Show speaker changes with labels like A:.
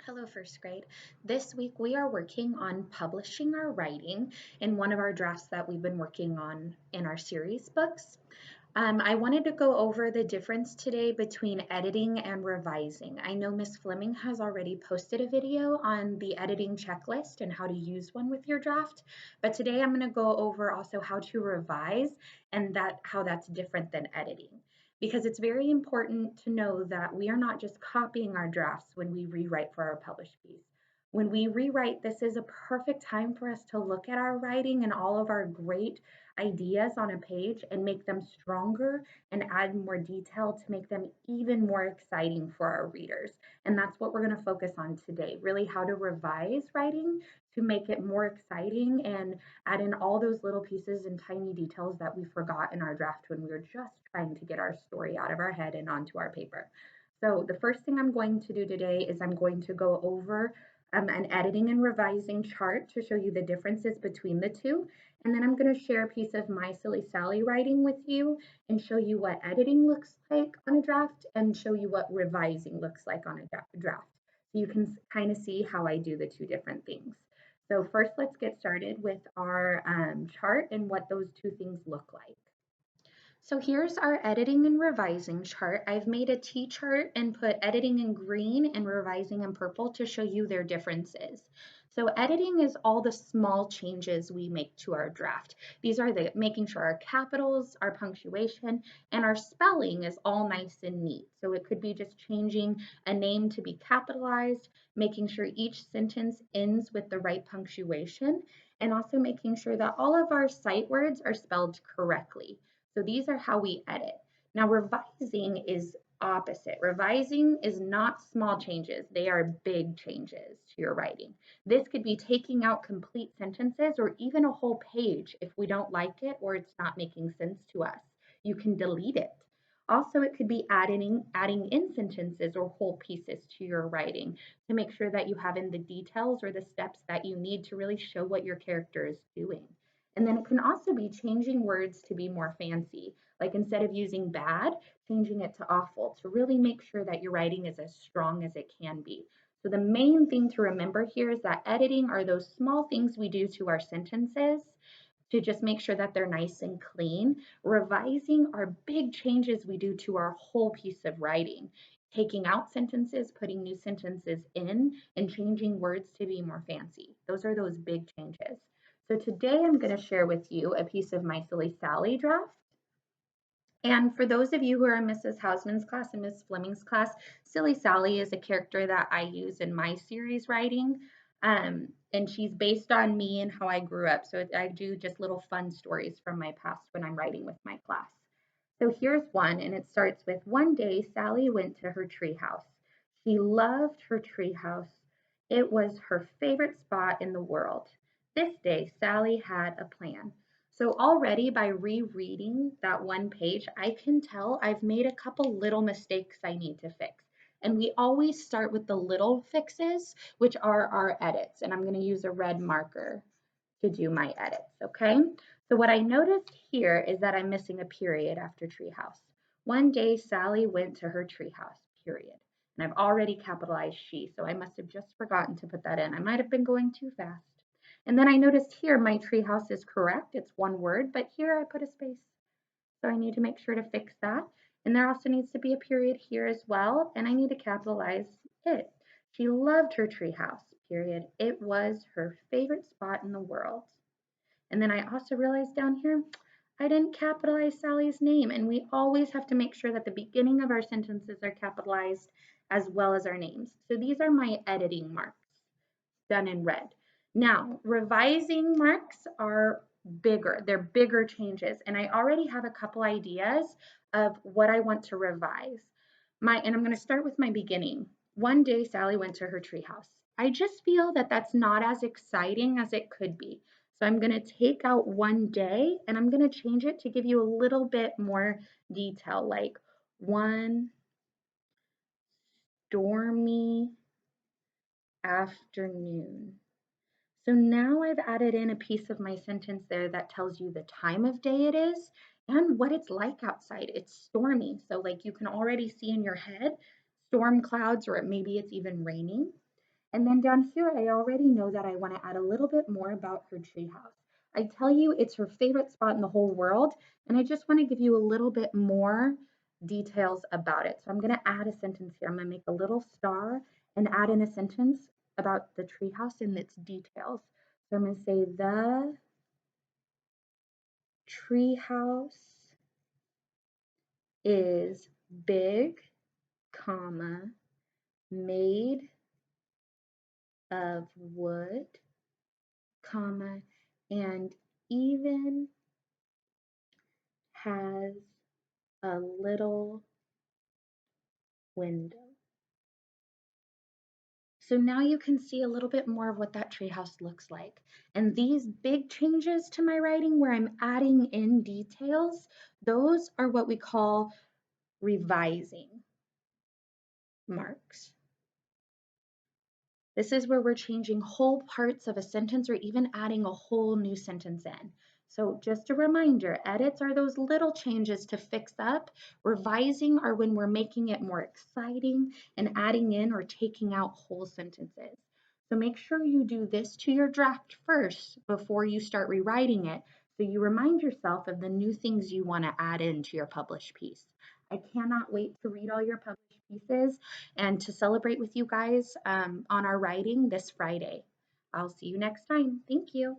A: Hello, first grade. This week we are working on publishing our writing in one of our drafts that we've been working on in our series books. I wanted to go over the difference today between editing and revising. I know Miss Fleming has already posted a video on the editing checklist and how to use one with your draft, but today I'm going to go over also how to revise and how that's different than editing, because it's very important to know that we are not just copying our drafts when we rewrite for our published piece. When we rewrite, this is a perfect time for us to look at our writing and all of our great ideas on a page and make them stronger and add more detail to make them even more exciting for our readers. And that's what we're going to focus on today, really how to revise writing to make it more exciting and add in all those little pieces and tiny details that we forgot in our draft when we were just trying to get our story out of our head and onto our paper. So the first thing I'm going to do today is I'm going to go over an editing and revising chart to show you the differences between the two. And then I'm going to share a piece of My Silly Sally writing with you and show you what editing looks like on a draft and show you what revising looks like on a draft. So you can kind of see how I do the two different things. So first, let's get started with our chart and what those two things look like. So here's our editing and revising chart. I've made a T-chart and put editing in green and revising in purple to show you their differences. So editing is all the small changes we make to our draft. These are the making sure our capitals, our punctuation, and our spelling is all nice and neat. So it could be just changing a name to be capitalized, making sure each sentence ends with the right punctuation, and also making sure that all of our sight words are spelled correctly. So these are how we edit. Now revising is opposite. Revising is not small changes. They are big changes to your writing. This could be taking out complete sentences or even a whole page if we don't like it or it's not making sense to us. You can delete it. Also, it could be adding in sentences or whole pieces to your writing to make sure that you have in the details or the steps that you need to really show what your character is doing. And then it can also be changing words to be more fancy, like instead of using bad, changing it to awful to really make sure that your writing is as strong as it can be. So the main thing to remember here is that editing are those small things we do to our sentences to just make sure that they're nice and clean. Revising are big changes we do to our whole piece of writing, taking out sentences, putting new sentences in, and changing words to be more fancy. Those are those big changes. So today I'm going to share with you a piece of My Silly Sally draft. And for those of you who are in Mrs. Hausman's class and Miss Fleming's class, Silly Sally is a character that I use in my series writing. And she's based on me and how I grew up. So I do just little fun stories from my past when I'm writing with my class. So here's one, and it starts with one day Sally went to her treehouse. She loved her treehouse. It was her favorite spot in the world. This day, Sally had a plan. So already by rereading that one page, I can tell I've made a couple little mistakes I need to fix. And we always start with the little fixes, which are our edits. And I'm going to use a red marker to do my edits, okay? So what I noticed here is that I'm missing a period after treehouse. One day, Sally went to her treehouse, period. And I've already capitalized she, so I must have just forgotten to put that in. I might have been going too fast. And then I noticed here my treehouse is correct. It's one word, but here I put a space. So I need to make sure to fix that. And there also needs to be a period here as well, and I need to capitalize it. She loved her treehouse, period. It was her favorite spot in the world. And then I also realized down here, I didn't capitalize Sally's name, and we always have to make sure that the beginning of our sentences are capitalized as well as our names. So these are my editing marks done in red. Now, revising marks are bigger. They're bigger changes, and I already have a couple ideas of what I want to revise. And I'm going to start with my beginning. One day, Sally went to her treehouse. I just feel that that's not as exciting as it could be. So I'm going to take out one day and I'm going to change it to give you a little bit more detail, like one stormy afternoon. So now I've added in a piece of my sentence there that tells you the time of day it is and what it's like outside. It's stormy. So like you can already see in your head storm clouds or maybe it's even raining. And then down here, I already know that I want to add a little bit more about her treehouse. I tell you it's her favorite spot in the whole world, and I just want to give you a little bit more details about it. So I'm going to add a sentence here. I'm going to make a little star and add in a sentence about the treehouse and its details. So I'm going to say the treehouse is big, comma, made of wood, comma, and even has a little window. So now you can see a little bit more of what that treehouse looks like. And these big changes to my writing where I'm adding in details, those are what we call revising marks. This is where we're changing whole parts of a sentence or even adding a whole new sentence in. So just a reminder, edits are those little changes to fix up. Revising are when we're making it more exciting and adding in or taking out whole sentences. So make sure you do this to your draft first before you start rewriting it, so you remind yourself of the new things you want to add into your published piece. I cannot wait to read all your published pieces and to celebrate with you guys on our writing this Friday. I'll see you next time. Thank you.